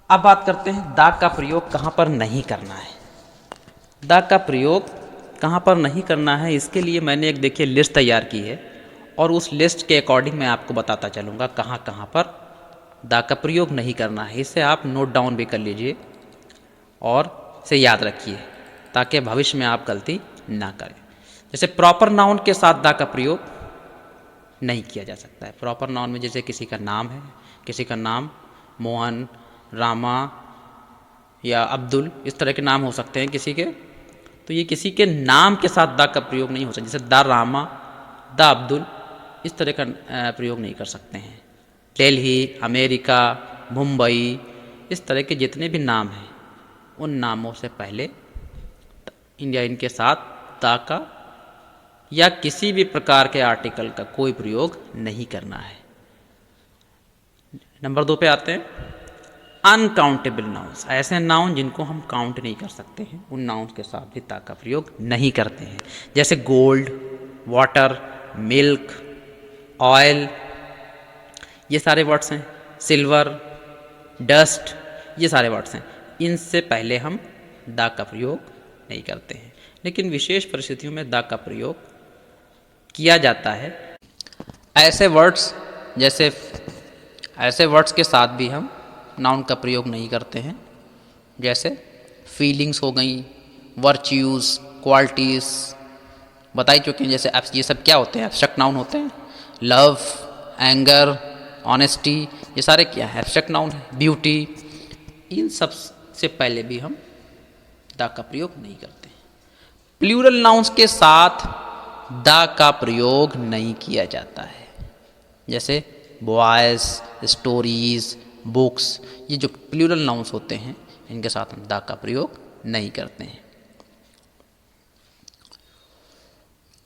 अब बात करते हैं द का प्रयोग कहाँ पर नहीं करना है। द का प्रयोग कहाँ पर नहीं करना है, इसके लिए मैंने एक देखिए लिस्ट तैयार की है और उस लिस्ट के अकॉर्डिंग मैं आपको बताता चलूँगा कहाँ कहाँ पर द का प्रयोग नहीं करना है। इसे आप नोट डाउन भी कर लीजिए और इसे याद रखिए ताकि भविष्य में आप गलती ना करें। जैसे प्रॉपर नाउन के साथ द का प्रयोग नहीं किया जा सकता है। प्रॉपर नाउन में जैसे किसी का नाम है, किसी का नाम मोहन, रामा या अब्दुल, इस तरह के नाम हो सकते हैं किसी के, तो ये किसी के नाम के साथ द का प्रयोग नहीं हो सकता। जैसे द रामा, द अब्दुल, इस तरह का प्रयोग नहीं कर सकते हैं। दिल्ली, अमेरिका, मुंबई, इस तरह के जितने भी नाम हैं उन नामों से पहले या इनके साथ द का या किसी भी प्रकार के आर्टिकल का कोई प्रयोग नहीं करना है। नंबर 2 पे आते हैं अनकाउंटेबल नाउन्स, ऐसे नाउन जिनको हम काउंट नहीं कर सकते हैं, उन नाउन्स के साथ भी ता का प्रयोग नहीं करते हैं। जैसे गोल्ड, वाटर, मिल्क, ऑयल, ये सारे वर्ड्स हैं। सिल्वर, डस्ट, ये सारे वर्ड्स हैं। इनसे पहले हम दा का प्रयोग नहीं करते हैं, लेकिन विशेष परिस्थितियों में दा का प्रयोग किया जाता है। ऐसे वर्ड्स के साथ भी हम नाउन का प्रयोग नहीं करते हैं। जैसे फीलिंग्स हो गई, वर्च्यूज़, क्वालिटीज़ बता ही चुके हैं। जैसे ये सब क्या होते हैं? एब्स्ट्रैक्ट नाउन होते हैं। लव, एंगर, ऑनेस्टी, ये सारे क्या है? एब्स्ट्रैक्ट नाउन है। ब्यूटी, इन सब से पहले भी हम द का प्रयोग नहीं करते। प्लूरल नाउन्स के साथ द का प्रयोग नहीं किया जाता है। जैसे बॉयज, स्टोरीज, बुक्स, ये जो प्लूरल नाउन्स होते हैं इनके साथ हम द का प्रयोग नहीं करते हैं।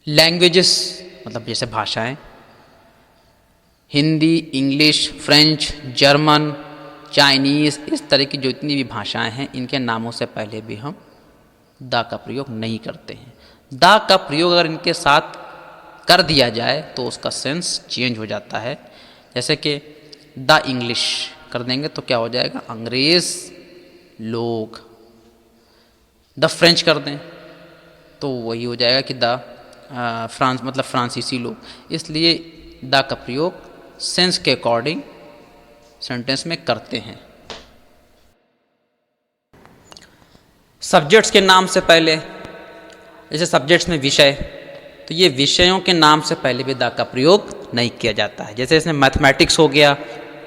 लैंग्वेजेस मतलब जैसे भाषाएं, Hindi, English, French, German, Chinese, इस तरह की जो इतनी भी भाषाएं हैं इनके नामों से पहले भी हम द का प्रयोग नहीं करते हैं। द का प्रयोग अगर इनके साथ कर दिया जाए तो उसका सेंस चेंज हो जाता है। जैसे कि द इंग्लिश कर देंगे तो क्या हो जाएगा? अंग्रेज़ लोग। द फ्रेंच कर दें तो वही हो जाएगा कि द फ्रांस मतलब फ्रांसीसी लोग। इसलिए द का प्रयोग सेंस के अकॉर्डिंग सेंटेंस में करते हैं। सब्जेक्ट्स के नाम से पहले, जैसे सब्जेक्ट्स में विषय, तो ये विषयों के नाम से पहले भी द का प्रयोग नहीं किया जाता है। जैसे इसमें मैथमेटिक्स हो गया,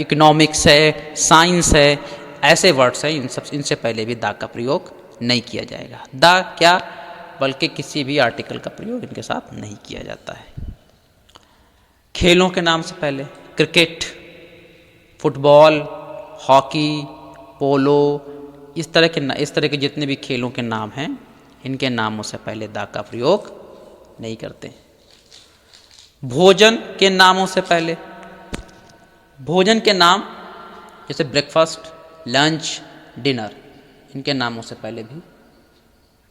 इकोनॉमिक्स है, साइंस है, ऐसे वर्ड्स हैं, इनसे पहले भी द का प्रयोग नहीं किया जाएगा। द क्या बल्कि किसी भी आर्टिकल का प्रयोग इनके साथ नहीं किया जाता है। खेलों के नाम से पहले क्रिकेट, फुटबॉल, हॉकी, पोलो, इस तरह के जितने भी खेलों के नाम हैं इनके नामों से पहले द का प्रयोग नहीं करते। भोजन के नामों से पहले, भोजन के नाम जैसे ब्रेकफास्ट, लंच, डिनर, इनके नामों से पहले भी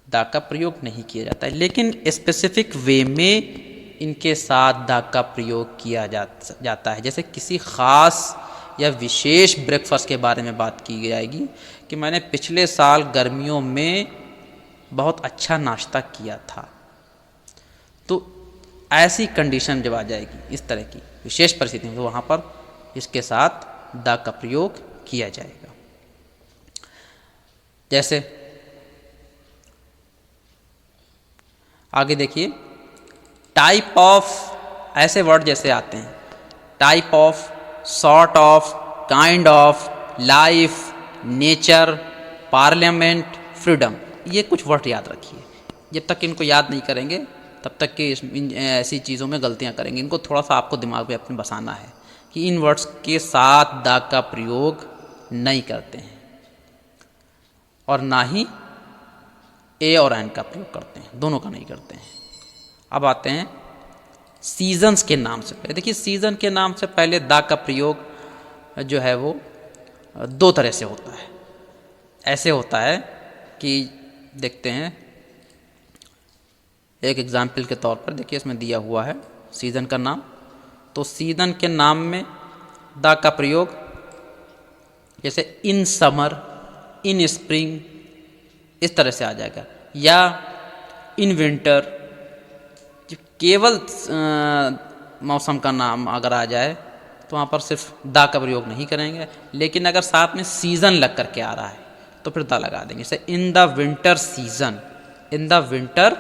द का प्रयोग नहीं किया जाता है। लेकिन स्पेसिफिक वे में इनके साथ द का प्रयोग किया जाता है। जैसे किसी ख़ास या विशेष ब्रेकफास्ट के बारे में बात की जाएगी कि मैंने पिछले साल गर्मियों में बहुत अच्छा नाश्ता किया था, तो ऐसी कंडीशन जब आ जाएगी, इस तरह की विशेष परिस्थिति में, तो वहाँ पर इसके साथ द का प्रयोग किया जाएगा। जैसे आगे देखिए, टाइप ऑफ, ऐसे वर्ड जैसे आते हैं type of, sort of, kind of, life, nature, parliament, freedom, ये कुछ वर्ड याद रखिए। जब तक इनको याद नहीं करेंगे तब तक कि ऐसी चीज़ों में गलतियां करेंगे। इनको थोड़ा सा आपको दिमाग में अपने बसाना है कि इन वर्ड्स के साथ द का प्रयोग नहीं करते हैं और ना ही ए और एन का प्रयोग करते हैं, दोनों का नहीं करते हैं। अब आते हैं सीजन्स के नाम से पहले। देखिए, सीज़न के नाम से पहले द का प्रयोग जो है वो दो तरह से होता है। ऐसे होता है कि देखते हैं, एक एग्जाम्पल के तौर पर देखिए, इसमें दिया हुआ है सीज़न का नाम, तो सीज़न के नाम में द का प्रयोग जैसे इन समर, इन स्प्रिंग, इस तरह से आ जाएगा। या इन विंटर, केवल मौसम का नाम अगर आ जाए तो वहाँ पर सिर्फ दा का प्रयोग नहीं करेंगे, लेकिन अगर साथ में सीज़न लग करके आ रहा है तो फिर दा लगा देंगे। जैसे in the winter season, in the winter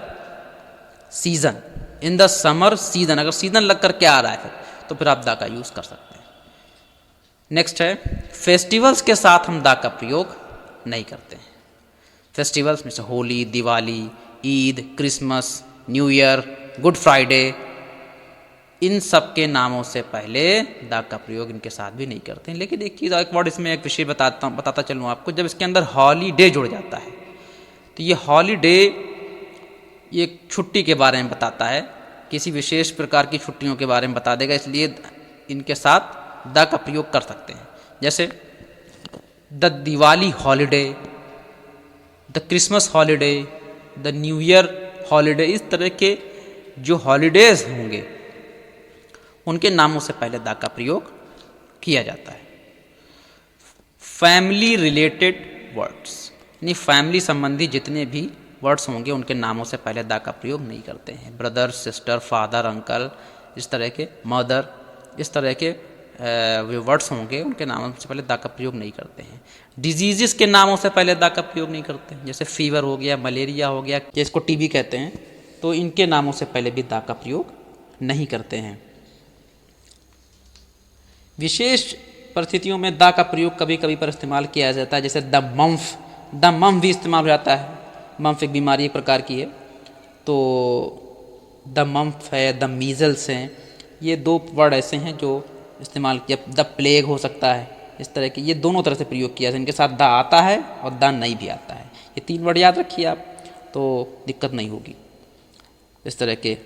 season, in the summer season, अगर सीज़न लग करके आ रहा है तो फिर आप दा का यूज़ कर सकते हैं। नेक्स्ट है फेस्टिवल्स के साथ हम दा का प्रयोग नहीं करते हैं। फेस्टिवल्स में से Holi, Diwali, Eid, Christmas, new year, good Friday, इन सब के नामों से पहले दा का प्रयोग इनके साथ भी नहीं करते हैं। लेकिन एक चीज़, एक वर्ड इसमें, एक विषय बताता चलूँ आपको, जब इसके अंदर हॉलीडे जुड़ जाता है तो ये हॉलीडे ये छुट्टी के बारे में बताता है, किसी विशेष प्रकार की छुट्टियों के बारे में बता देगा, इसलिए इनके साथ दा का प्रयोग कर सकते हैं। जैसे the Diwali holiday, the Christmas holiday, the new year holiday, इस तरह के जो हॉलीडेज होंगे उनके नामों से पहले दा का प्रयोग किया जाता है। फैमिली रिलेटेड वर्ड्स, यानी फैमिली संबंधी जितने भी वर्ड्स होंगे उनके नामों से पहले दा का प्रयोग नहीं करते हैं। ब्रदर, सिस्टर, फादर, अंकल, इस तरह के, मदर, इस तरह के वर्ड्स होंगे उनके नामों से पहले दा का प्रयोग नहीं करते हैं। डिजीज़ के नामों से पहले दा का प्रयोग नहीं करते हैं। जैसे फीवर हो गया, मलेरिया हो गया, जिसको टीबी कहते हैं, तो इनके नामों से पहले भी दा का प्रयोग नहीं करते हैं। विशेष परिस्थितियों में दा का प्रयोग कभी कभी पर इस्तेमाल किया जाता है। जैसे द मंफ भी इस्तेमाल हो जाता है। मंफ एक बीमारी एक प्रकार की है, तो द मंफ है, द मीजल्स हैं, ये दो वर्ड ऐसे हैं जो इस्तेमाल किया। द प्लेग हो सकता है, इस तरह के, ये दोनों तरह से प्रयोग किया है। इनके साथ दा आता है और दा नहीं भी आता है। ये तीन वर्ड याद रखिए आप, तो दिक्कत नहीं होगी। इस तरह के